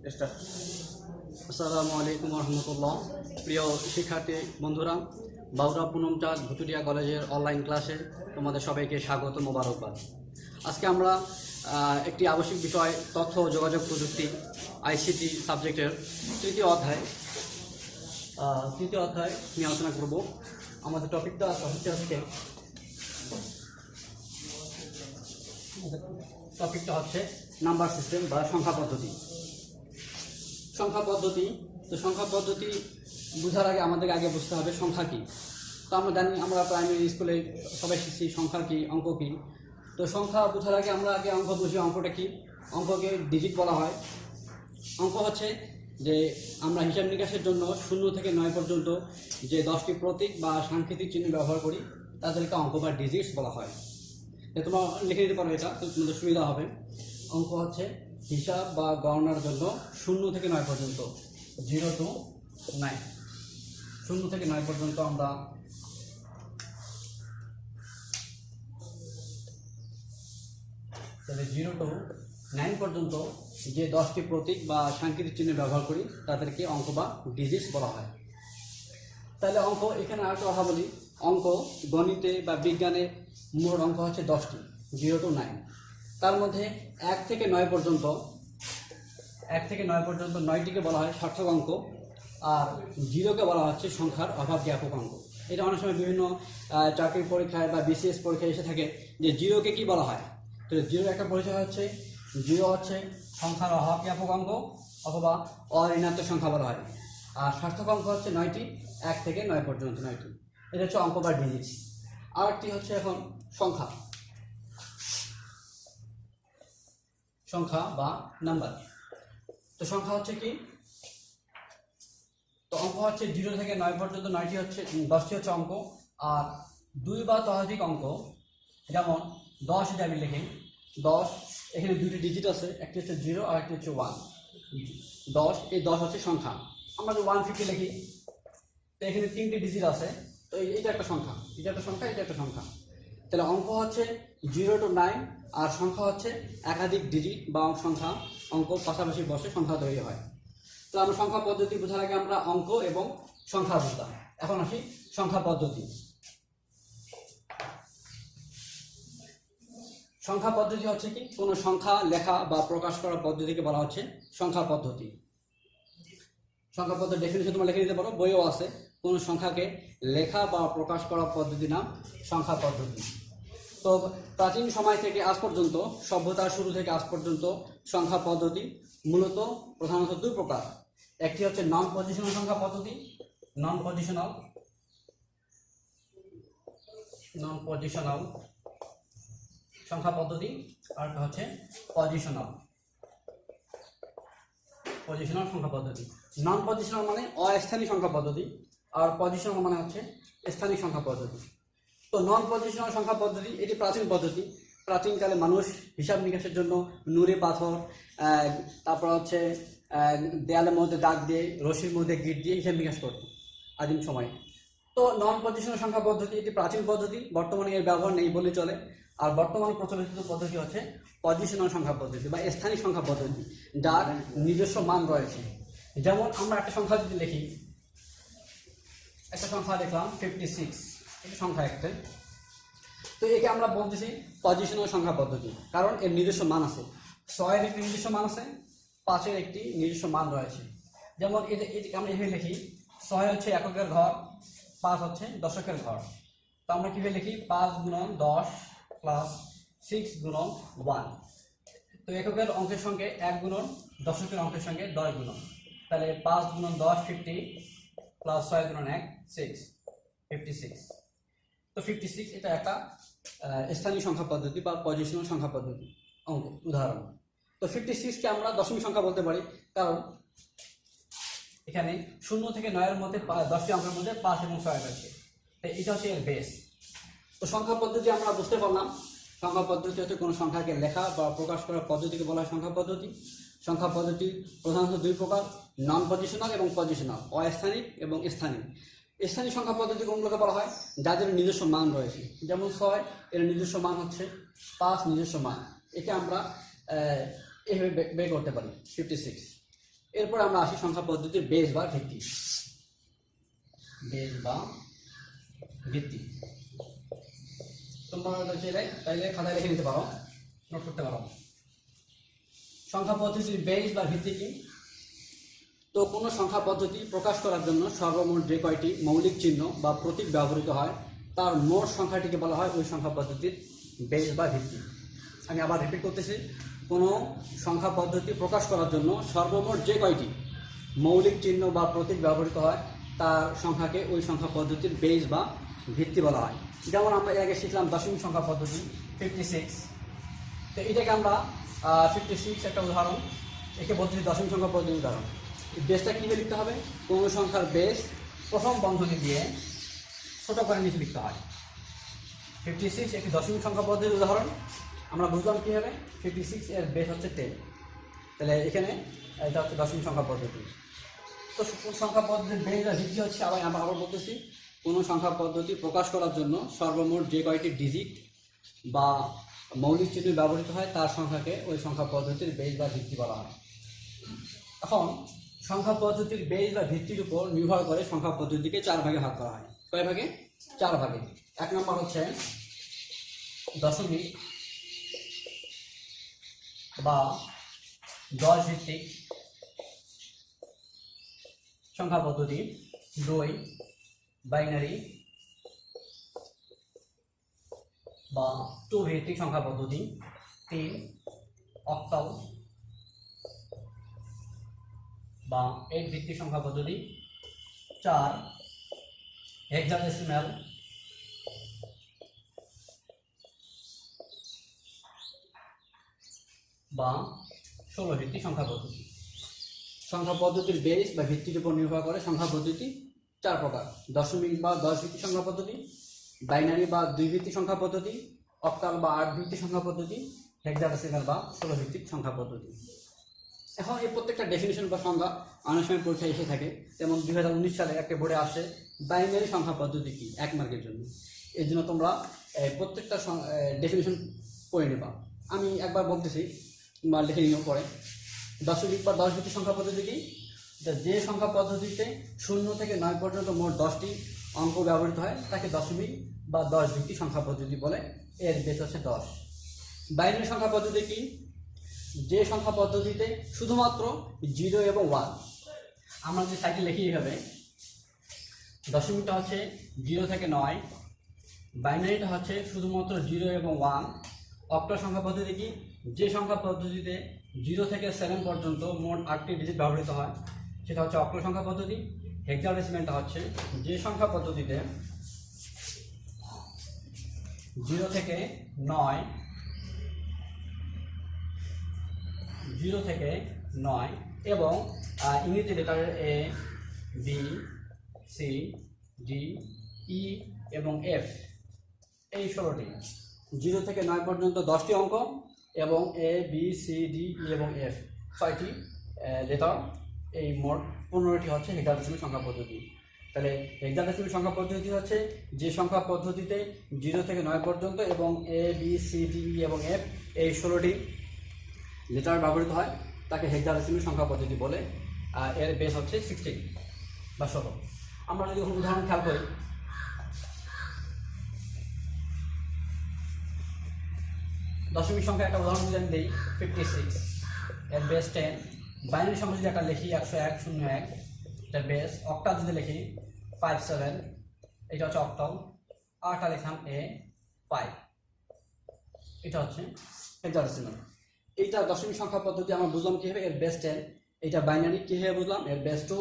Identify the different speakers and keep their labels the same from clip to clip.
Speaker 1: আসসালামু আলাইকুম রহমতুল্লাহ। প্রিয় শিক্ষার্থী বন্ধুরা, বাউরা পুনমচাঁদ ভুতুরিয়া কলেজের অনলাইন ক্লাসে তোমাদের সবাইকে স্বাগত, মোবারকবাদ। আজকে আমরা একটি আবশ্যিক বিষয় তথ্য ও যোগাযোগ প্রযুক্তি আইসিটি সাবজেক্টের তৃতীয় অধ্যায় নিয়ে আলোচনা করব। আমাদের টপিকটা হচ্ছে নাম্বার সিস্টেম বা সংখ্যা পদ্ধতি। তো সংখ্যা পদ্ধতি বোঝার আগে আমাদেরকে আগে বুঝতে হবে সংখ্যা কী। তো আমরা জানি, আমরা প্রাইমারি স্কুলে সবাই শিখছি সংখ্যা কী, অঙ্ক কী। তো সংখ্যা বোঝার আগে আমরা আগে অঙ্ক বুঝি। অঙ্কটা কী? অঙ্ককে ডিজিট বলা হয়। অঙ্ক হচ্ছে যে আমরা হিসাব নিকাশের জন্য 0 থেকে 9 পর্যন্ত যে 10টি প্রতীক বা সাংকেতিক চিহ্ন ব্যবহার করি তাদেরকে অঙ্ক বা ডিজিটস বলা হয়। তোমরা লিখে নিতে পারো, এটা তোমাদের সুবিধা হবে। অঙ্ক হচ্ছে হিসাব বা গণনার জন্য 0 থেকে 9 পর্যন্ত, 0 to 9, 0 থেকে 9 পর্যন্ত আমরা তাহলে 0 to 9 পর্যন্ত যে 10টি প্রতীক বা সাংকেতিক চিহ্ন ব্যবহার করি তাদেরকে অঙ্ক বা ডিজিটস বলা হয়। তাহলে অঙ্ক, এখানে আরেকটা কথা বলি, অঙ্ক গণিতে বা বিজ্ঞানে মোট অঙ্ক হচ্ছে 10টি, 0 to 9। তার মধ্যে 1 থেকে 9 পর্যন্ত 9টিকে বলা হয় সার্থক অঙ্ক, আর 0কে বলা হচ্ছে সংখ্যার অভাব জ্ঞাপক অঙ্ক। এটা অনেক সময় বিভিন্ন চাকরির পরীক্ষায় বা বিসিএস পরীক্ষায় এসে থাকে যে 0কে কি বলা হয়। তো 0 একটা পরিচয় হচ্ছে 0 হচ্ছে সংখ্যার অভাব জ্ঞাপক অঙ্ক অথবা অঋণাত্মক সংখ্যা বলা হয়। আর সার্থক অঙ্ক হচ্ছে 9টি, 1 থেকে 9 পর্যন্ত 9টি। এটা হচ্ছে অঙ্ক বা ডিজিটস। আরেকটি হচ্ছে এখন সংখ্যা বা নাম্বার। তো সংখ্যা হচ্ছে কি? তো অঙ্ক হচ্ছে 0 থেকে 9 পর্যন্ত 10টি হচ্ছে অঙ্ক। আর 2 বা ততোধিক অঙ্ক, যেমন 10 যদি আমি লিখি, 10 এখানে 2টি ডিজিট আছে, একটি হচ্ছে 0 আর একটি হচ্ছে 1। 10, এই 10 হচ্ছে সংখ্যা। আমরা যদি 150 লিখি, তো এখানে 3টি ডিজিট আছে, তো এটা একটা সংখ্যা, এটা একটা সংখ্যা। তাহলে অঙ্ক হচ্ছে 0 to 9, আর সংখ্যা হচ্ছে একাধিক ডিজিট বা সংখ্যা, অঙ্ক পাশাপাশি বসে সংখ্যা তৈরি হয়। তো আমরা সংখ্যা পদ্ধতি বোঝার আগে আমরা অঙ্ক এবং সংখ্যা বুঝলাম। এখন আসি সংখ্যা পদ্ধতি। সংখ্যা পদ্ধতি হচ্ছে কি? কোনো সংখ্যা লেখা বা প্রকাশ করার পদ্ধতিকে বলা হচ্ছে সংখ্যা পদ্ধতি। সংখ্যা পদ্ধতির ডেফিনিশন তোমরা লিখে নিতে পারো, বইও আছে। কোনো সংখ্যাকে লেখা বা প্রকাশ করার পদ্ধতির নাম সংখ্যা পদ্ধতি। তো প্রাচীন সময় থেকে আজ পর্যন্ত, সভ্যতার শুরু থেকে আজ পর্যন্ত সংখ্যা পদ্ধতি মূলত প্রধানত 2 প্রকার। একটি হচ্ছে নন পজিশনাল সংখ্যা পদ্ধতি, নন পজিশনাল সংখ্যা পদ্ধতি, আর হচ্ছে পজিশনাল সংখ্যা পদ্ধতি। নন পজিশনাল মানে অস্থায়ী সংখ্যা পদ্ধতি, আর পজিশনাল মানে হচ্ছে স্থানিক সংখ্যা পদ্ধতি। তো নন পজিশনাল সংখ্যা পদ্ধতি এটি প্রাচীন পদ্ধতি। প্রাচীনকালে মানুষ হিসাব নিকাশের জন্য নুড়ি পাথর, তারপর হচ্ছে দেয়ালের মধ্যে দাগ দিয়ে, রশির মধ্যে গিট দিয়ে হিসাব নিকাশ করত আদিম সময়ে। তো নন পজিশনাল সংখ্যা পদ্ধতি এটি প্রাচীন পদ্ধতি, বর্তমানে এর ব্যবহার নেই বলে চলে। আর বর্তমানে প্রচলিত পদ্ধতি হচ্ছে পজিশনাল সংখ্যা পদ্ধতি বা স্থানিক সংখ্যা পদ্ধতি, যার নিজস্ব মান রয়েছে। যেমন আমরা একটা সংখ্যা যদি লিখি, একটা সংখ্যা লিখলাম 56, এটা সংখ্যা একটা। তো একে আমরা বলতেছি পজিশনাল সংখ্যা পদ্ধতি, কারণ এর নিজস্ব মান আছে। 6-এর একটি নিজস্ব মান আছে, 5-এর একটি নিজস্ব মান রয়েছে। যেমন এটি আমরা এভাবে লিখি, 6 হচ্ছে এককের ঘর, 5 হচ্ছে দশকের ঘর। তো আমরা কীভাবে লিখি? 5 গুণন 10 প্লাস 6 গুণন 1। তো এককের অঙ্কের সঙ্গে 1 গুণন, দশকের অঙ্কের সঙ্গে 10 গুণন। তাহলে 5 গুণন 10 50 প্লাস 6 গুণন 1 6, 56। তো 56 এটা একটা স্থানীয় সংখ্যা পদ্ধতি বা পজিশনাল সংখ্যা পদ্ধতি অঙ্ক উদাহরণ। তো 56কে আমরা দশমিক সংখ্যা বলতে পারি, কারণ এখানে 0 থেকে 9-এর মধ্যে 10টি অঙ্কের মধ্যে 5 এবং 6 রয়েছে। তাই এটা হচ্ছে এর বেস। তো সংখ্যা পদ্ধতি আমরা বুঝতে পারলাম। সংখ্যা পদ্ধতি হচ্ছে কোনো সংখ্যাকে লেখা বা প্রকাশ করার পদ্ধতিকে বলা হয় সংখ্যা পদ্ধতি। সংখ্যা পদ্ধতি প্রধানত 2 প্রকার, নন পজিশনাল এবং পজিশনাল, অস্থানিক এবং স্থানিক। স্থানীয় সংখ্যা পদ্ধতি কোনগুলোকে বলা হয়? যাদের নিজস্ব মান রয়েছে। যেমন 6, এর নিজস্ব মান হচ্ছে 5 নিজস্ব মান, একে আমরা এভাবে বের করতে পারি 56। এরপর আমরা আসি সংখ্যা পদ্ধতির বেস বা ভিত্তি। বেস বা ভিত্তি তোমরা তাইলে খাতায় লিখে নিতে পারো, নোট করতে পারো। সংখ্যা পদ্ধতির বেস বা ভিত্তি কি? তো কোনো সংখ্যা পদ্ধতি প্রকাশ করার জন্য সর্বমোট যে কয়টি মৌলিক চিহ্ন বা প্রতীক ব্যবহৃত হয় তার মোট সংখ্যাটিকে বলা হয় ওই সংখ্যা পদ্ধতির বেস বা ভিত্তি। আমি আবার রিপিট করতেছি, কোনো সংখ্যা পদ্ধতি প্রকাশ করার জন্য সর্বমোট যে কয়টি মৌলিক চিহ্ন বা প্রতীক ব্যবহৃত হয় তার সংখ্যাকে ওই সংখ্যা পদ্ধতির বেস বা ভিত্তি বলা হয়। যেমন আমরা এর আগে শিখলাম দশমিক সংখ্যা পদ্ধতি 56। তো এটাকে আমরা 56 একটা উদাহরণ, একে বলতেছি দশমিক সংখ্যা পদ্ধতির উদাহরণ। বেসটা কীভাবে লিখতে হবে? কোনো সংখ্যার বেস প্রথম বন্ধনী দিয়ে ছোট করে নিচে লিখতে হয়। 56 একটি দশমিক সংখ্যা পদ্ধতির উদাহরণ। আমরা বুঝলাম কীভাবে? 56 এর বেস হচ্ছে 10, তাহলে এখানে এটা হচ্ছে দশমিক সংখ্যা পদ্ধতি। তো সংখ্যা পদ্ধতির বেস বা ভিত্তি হচ্ছে, আমরা আবার বলতেছি, কোনো সংখ্যা পদ্ধতি প্রকাশ করার জন্য সর্বমোট যে কয়টি ডিজিট বা মৌলিক চিহ্ন ব্যবহৃত হয় তার সংখ্যাকে ওই সংখ্যা পদ্ধতির বেস বা ভিত্তি বলা হয়। এখন সংখ্যা পদ্ধতির বেস বা ভিত্তির উপর নির্ভর করে সংখ্যা পদ্ধতিকে 4 ভাগে ভাগ করা হয়। কয় ভাগে? 4 ভাগে। 1 নম্বর হচ্ছে দশমিক বা 10 ভিত্তিক সংখ্যা পদ্ধতি। 2 বাইনারি বা 2 ভিত্তিক সংখ্যা পদ্ধতি। 3 অক্টাল বা 8 ভিত্তিক সংখ্যা পদ্ধতি। 4 হেক্সাডেসিমাল বা 16 ভিত্তিক সংখ্যা পদ্ধতি। সংখ্যা পদ্ধতির বেস বা ভিত্তির উপর নির্ভর করে সংখ্যা পদ্ধতি 4 প্রকার: দশমিক বা 10 ভিত্তিক সংখ্যা পদ্ধতি, বাইনারি বা 2 ভিত্তিক সংখ্যা পদ্ধতি, অক্টাল বা 8 ভিত্তিক সংখ্যা পদ্ধতি, হেক্সাডেসিমাল বা 16 ভিত্তিক সংখ্যা পদ্ধতি। এখন এই প্রত্যেকটা ডেফিনেশন বা সংজ্ঞা অনেক সময় পরীক্ষায় এসে থাকে। যেমন 2019 সালে একটা বোর্ডে আসে বাইনারি সংখ্যা পদ্ধতি কি, 1 মার্কের জন্য। এর জন্য তোমরা প্রত্যেকটা ডেফিনেশন পড়ে নেবা। আমি একবার বলতেছি, বা লিখে নিও পরে। দশমিক বা 10 ভিত্তিক সংখ্যা পদ্ধতি কি? যে সংখ্যা পদ্ধতিতে 0 থেকে 9 পর্যন্ত মোট 10টি অঙ্ক ব্যবহৃত হয় তাকে দশমিক বা 10 ভিত্তিক সংখ্যা পদ্ধতি বলে। এর বেস হচ্ছে 10। বাইনারি সংখ্যা পদ্ধতি কি? যে সংখ্যা পদ্ধতিতে শুধুমাত্র 0 এবং 1। আমরা যে সাইকেল লিখি এইভাবে, দশমিকটা হচ্ছে 0 থেকে 9, বাইনারিটা হচ্ছে শুধুমাত্র 0 এবং 1। অক্টাল সংখ্যা পদ্ধতি কি? যে সংখ্যা পদ্ধতিতে 0 থেকে 7 পর্যন্ত মোট 8টি ডিজিট ব্যবহৃত হয় সেটা হচ্ছে অক্টাল সংখ্যা পদ্ধতি। হেক্সাডেসিমালটা হচ্ছে যে সংখ্যা পদ্ধতিতে 0 থেকে 9 এবং ইংরেজি লেটারের A, B, C, D, E এবং F, এই 16টি। 0 থেকে 9 পর্যন্ত 10টি অঙ্ক এবং A, B, C, D, E এবং F 6টি লেটার। এই মোট 15টি হচ্ছে হেক্সাডেসিমাল সংখ্যা পদ্ধতি। তাহলে হেক্সাডেসিমাল সংখ্যা পদ্ধতি হচ্ছে যে সংখ্যা পদ্ধতিতে 0 থেকে 9 পর্যন্ত এবং A, B, C, D, E এবং F, এই 16টি লেটার ব্যবহৃত হয় তাকে হেক্সাডেসিমাল সংখ্যা পদ্ধতি বলে। এর বেস হচ্ছে 16 বা 16। আমরা যদি উদাহরণ খেয়াল করি, দশমিক সংখ্যা একটা উদাহরণ যদি আমি দিই 56, এর বেস 10। বাইনারি সংখ্যা যদি একটা লিখি 10101, এটার বেস। অক্টাল যদি লিখি 57, এটা হচ্ছে অক্টাল। আরটা লিখলাম A5, এটা হচ্ছে হেক্সাডেসিমাল। এইটা দশমিক সংখ্যা পদ্ধতি আমরা বুঝলাম কীভাবে, এর বেস 10। এটা বাইনারি কীভাবে বুঝলাম, এর বেস 2।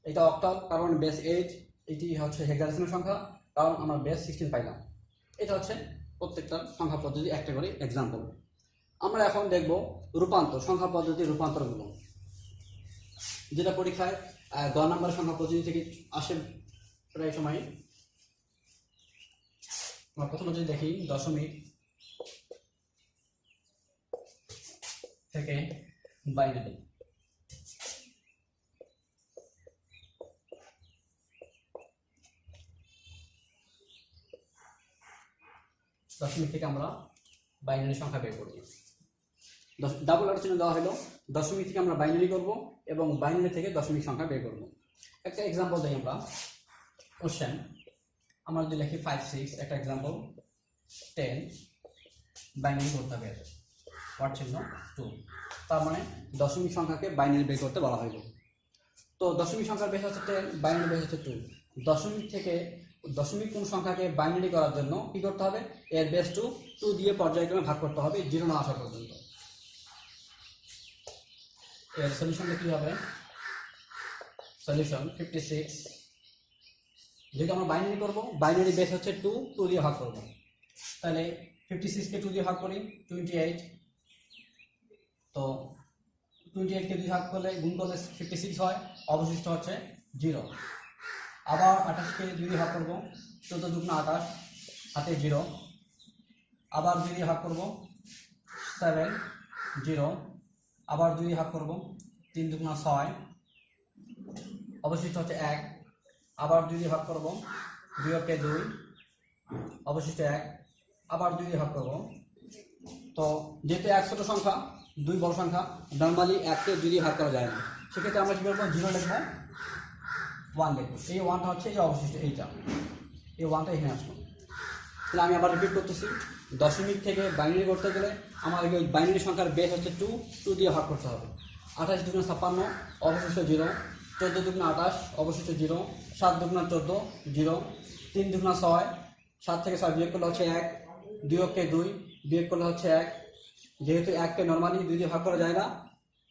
Speaker 1: এটা অক্টাল কারণ বেস 8। এটি হচ্ছে হেক্সাডেসিমাল সংখ্যা কারণ আমরা বেস 16 পাইলাম। এটা হচ্ছে প্রত্যেকটা সংখ্যা পদ্ধতি একটা করে এক্সাম্পল। আমরা এখন দেখব রূপান্তর, সংখ্যা পদ্ধতির রূপান্তরগুলো, যেটা পরীক্ষায় 10 নম্বর সংখ্যা পদ্ধতি থেকে আসে প্রায় সময়। আমরা প্রথমে যদি দেখি দশমিক থেকে বাইনারি। দশমিক থেকে আমরা বাইনারি সংখ্যা বের করি। ডাবল ডট চিহ্ন দেওয়া হলো, দশমিক থেকে আমরা বাইনারি করব এবং বাইনারি থেকে দশমিক সংখ্যা বের করব। একটা এক্সাম্পল দিই আমরা। কোশ্চেন আমরা যদি লিখি 5 6, একটা এক্সাম্পল 10 বাইনারি করতে হবে, ওয়াট চিহ্ন 2, তার মানে দশমিক সংখ্যাকে বাইনারি বের করতে বলা হইল। তো দশমিক সংখ্যার বেস হচ্ছে 10, বাইনারি বেস হচ্ছে 2। দশমিক থেকে দশমিক কোন সংখ্যাকে বাইনারি করার জন্য কি করতে হবে, এর বেস 2 দিয়ে পর্যায়ক্রমে ভাগ করতে হবে 0 না আসা পর্যন্ত। এর সলিউশনটা কি হবে, সলিউশন 56, যেহেতু আমরা বাইনারি করব, বাইনারি বেস হচ্ছে 2 দিয়ে ভাগ করব, তাহলে 56 কে 2 দিয়ে ভাগ করি 28, তো 28 কে 2 ভাগ করলে গুণ করলে 56 হয়, অবশিষ্ট হচ্ছে 0। আবার 28 কে 2 দিয়ে ভাগ করব, 14 যুগ্ন 28 হাতে 0, আবার 2 দিয়ে ভাগ করব 7 0, আবার 2 দিয়ে ভাগ করব 3 যুগ্ন 6, অবশিষ্ট হচ্ছে 1, আবার 2 দিয়ে ভাগ করব 2 কে 2, অবশিষ্ট 1, আবার 2 দিয়ে ভাগ করব। তো যেহেতু 1 ছোট সংখ্যা, 2 বড় সংখ্যা, নর্মালি 1 কে 2 দিয়ে ভাগ করা যায় না, সেক্ষেত্রে আমরা কি করবো, 0 লিখবো, 1 লিখবো। এই 1টা হচ্ছে এই যে অবশিষ্ট এইটা, এই 1টা এখানে আসলো। তাহলে আমি আবার রিপিট করতেছি, দশমিক থেকে বাইনারি করতে গেলে আমাদের ওই বাইনারি সংখ্যার বেস হচ্ছে 2 দিয়ে ভাগ করতে হবে। 28 দুগুণ 56, অবশিষ্ট 0, 14 দুগুণ 28, অবশিষ্ট 0, 7 দুগুণ 14 0, 3 দুগুণ 6, 7 থেকে 6 বিয়োগ করলে হচ্ছে 1, 2 কে 2 বিয়োগ করলে হচ্ছে 1, যেহেতু 1 কে নর্মালি 2 দিয়ে ভাগ করা যায় না,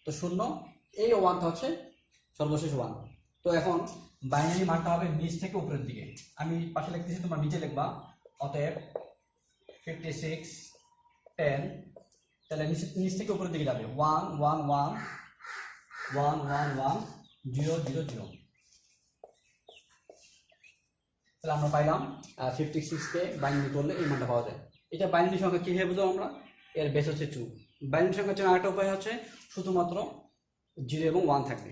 Speaker 1: তো 0, এই 1টা হচ্ছে সর্বশেষ 1। তো এখন বাইনারি মানটা হবে নিচ থেকে উপরের দিকে, আমি পাশে লিখতেছি, তোমরা নিচে লিখবা। অতএব 56 10, তাহলে নিচ থেকে উপরের দিকে যাবে 1 1 1 1 1 1 0 0 0। তাহলে আমরা পাইলাম 56 কে বাইনারি করলে এই মানটা পাওয়া যায়। এটা বাইনারি সংখ্যা কিভাবে বুঝবো আমরা, এর বেস হচ্ছে 2। বাইনারি সংখ্যার জন্য আরেকটা উপায় হচ্ছে শুধুমাত্র 0 এবং 1 থাকবে,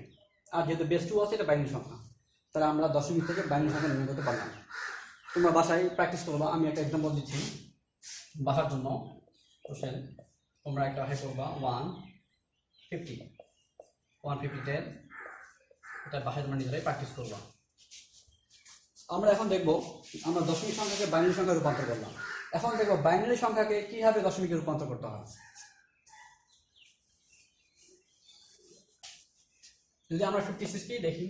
Speaker 1: আর যেহেতু বেস 2 আছে এটা বাইনারি সংখ্যা, তাহলে আমরা দশমিক থেকে বাইনারি সংখ্যা নির্ণয় করতে পারলাম। তোমরা বাসায় প্র্যাকটিস করবা, আমি একটা এক্সাম্পল দিচ্ছি বাসার জন্য। কোশ্চেন তোমরা একটা হয়ে করবা 150 10, এটা বাসায় তোমরা নিজেরাই প্র্যাকটিস করবা। আমরা এখন দেখব, আমরা দশমিক সংখ্যাকে বাইনারি সংখ্যায় রূপান্তর করলাম, এখন দেখবো বাইনারি সংখ্যাকে কিভাবে দশমিকে রূপান্তর করতে হয়। যদি আমরা 56 কে দেখি,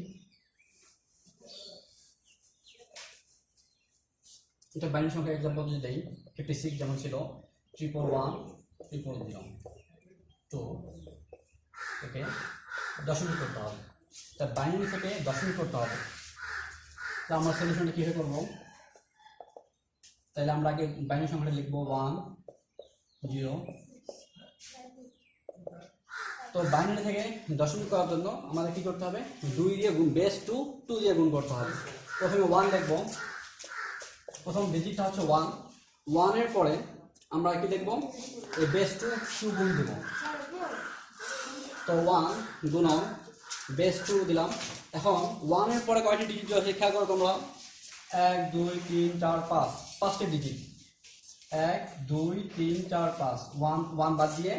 Speaker 1: এটা বাইনারি সংখ্যা এক্সাম্পল যদি দেই, 56 যেমন ছিল 111 000 2, ওকে, দশমিক করতে হবে, তা বাইনারি থেকে দশমিক করতে হবে। তা আমরা সলিউশনটা কিভাবে করবো, তাহলে আমরা আগে বাইনারি সংখ্যাটা লিখবো 1 0। তো বাইনারি থেকে দশমিক করার জন্য আমাদের কি করতে হবে, 2 দিয়ে গুণ, বেস 2 দিয়ে গুণ করতে হবে। প্রথমে 1 লিখবো, প্রথম ডিজিটটা হচ্ছে 1, 1 এর পরে আমরা কি দেখবো, এই বেস 2 গুণ দেব। তো 1 গুণন বেস 2 দিলাম। এখন 1 এর পরে কয়টি ডিজিট আছে খেয়াল করো তোমরা, 1 2 3 4 5, 5টি ডিজিট, 1 2 3 4 5, 1 বাদ দিয়ে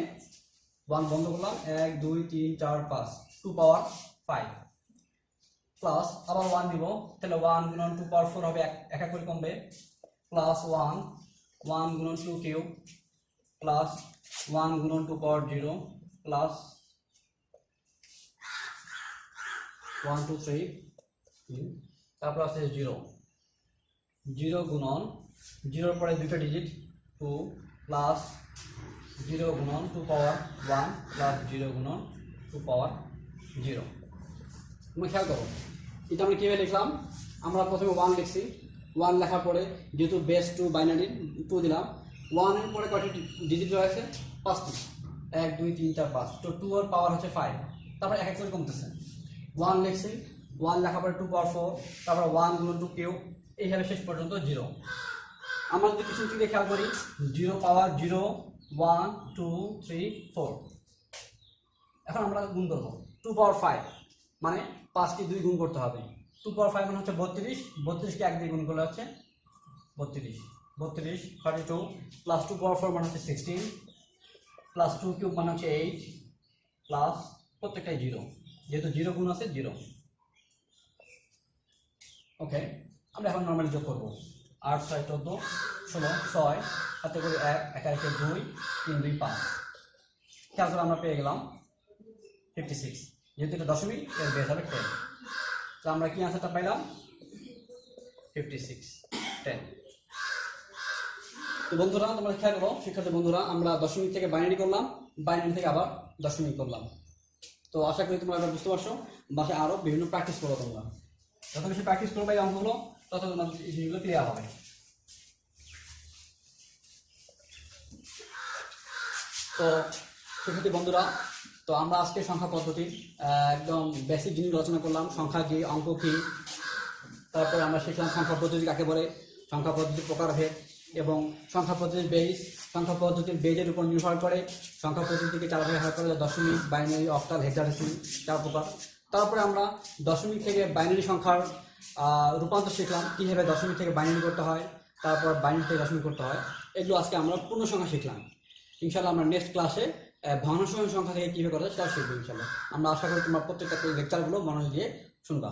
Speaker 1: 1 বন্ধ করলাম, 1 2 3 4 5, 2 পাওয়ার 5, প্লাস আবার 1 দিব, তাহলে 1 গুণন 2 পাওয়ার 4 হবে, এক এক করে কমবে, প্লাস 1 গুণন 2 কিউব, প্লাস 1 গুণন 2 পাওয়ার 0, প্লাস 1 2 3, তারপর আছে 0 গুণন 0 পরে দুটো ডিজিট 2, প্লাস 0 গুণন 2 পাওয়ার 1, প্লাস 0 গুণন 2 পাওয়ার 0। তোমরা খেয়াল করো, এটা আমরা কীভাবে লিখলাম, আমরা প্রথমে 1 লিখছি, 1 লেখার পরে যেহেতু বেস 2 বাইনারি 2 দিলাম, 1 এর পরে কয়টি ডিজিট রয়েছে, 5টি, 1 2 3 4 5, তো 2 এর পাওয়ার হচ্ছে 5, তারপর এক এক করে কমতেছে, 1 লিখছি, 1 লেখার পরে 2 পাওয়ার 4, তারপর 1 গুণন 2 কিউব, এইভাবে শেষ পর্যন্ত 0। আমরা যদি কিছু থেকে খেয়াল করি, 0 পাওয়ার 0 1 2 3 4, এখন আমরা গুণ করবো 2 পাওয়ার 5, মানে 5টি 2 গুণ করতে হবে, 2 পাওয়ার 5 মানে হচ্ছে 32, 32কে 1 দিয়ে গুণ করলে হচ্ছে 32, 32 32, প্লাস 2 পাওয়ার 4 মানে হচ্ছে 16, প্লাস 2 কিউব মানে হচ্ছে 8 প্লাস প্রত্যেকটাই 0, যেহেতু 0 গুণ আছে 0। ওকে, আমরা এখন নর্মালি যোগ করবো। 8 6 14 16 6 হাতে করে 1 1 1 2 3 2 5, খেয়াল করে আমরা পেয়ে গেলাম 56। যেহেতু এটা দশমিক এর বেস হবে 10, তো আমরা কি আনসারটা পাইলাম 56 10। তো বন্ধুরা তোমরা খেয়াল করো, শিক্ষার্থী বন্ধুরা, আমরা দশমিক থেকে বাইনারি করলাম, বাইনারি থেকে আবার দশমিক করলাম। তো আশা করি তোমরা এটা বুঝতে পারছো। বাসায় আরো বিভিন্ন প্র্যাকটিস করো তোমরা, যত বেশি প্র্যাকটিস করবে এই অঙ্কগুলো তত তোমার এই জিনিসগুলো ক্লিয়ার হবে। তো শিক্ষার্থী বন্ধুরা, তো আমরা আজকে সংখ্যা পদ্ধতির একদম বেসিক জিনিস আলোচনা করলাম, সংখ্যা কি, অঙ্ক কি, তারপরে আমরা শিখলাম সংখ্যা পদ্ধতি কাকে বলে, সংখ্যা পদ্ধতির প্রকারভেদ এবং সংখ্যা পদ্ধতির বেস, সংখ্যা পদ্ধতির বেজের উপর নির্ভর করে সংখ্যা পদ্ধতিকে 4 ভাগে ভাগ করা যায়, দশমিক, বাইনারি, অক্টাল, হেক্সাডেসিমাল 4 প্রকার। তারপরে আমরা দশমিক থেকে বাইনারি সংখ্যার রূপান্তর শিখলাম, কীভাবে দশমিক থেকে বাইনারি করতে হয়, তারপর বাইনারি থেকে দশমিক করতে হয়। এগুলো আজকে আমরা পূর্ণ সংখ্যা শিখলাম। ইনশাআল্লাহ আমরা নেক্সট ক্লাসে ভগ্নাংশ সংখ্যা থেকে কীভাবে করা যায় সেটাও শিখবো ইনশাআল্লাহ। আমরা আশা করি তোমরা প্রত্যেকটা লেকচারগুলো মনোযোগ দিয়ে শুনবা।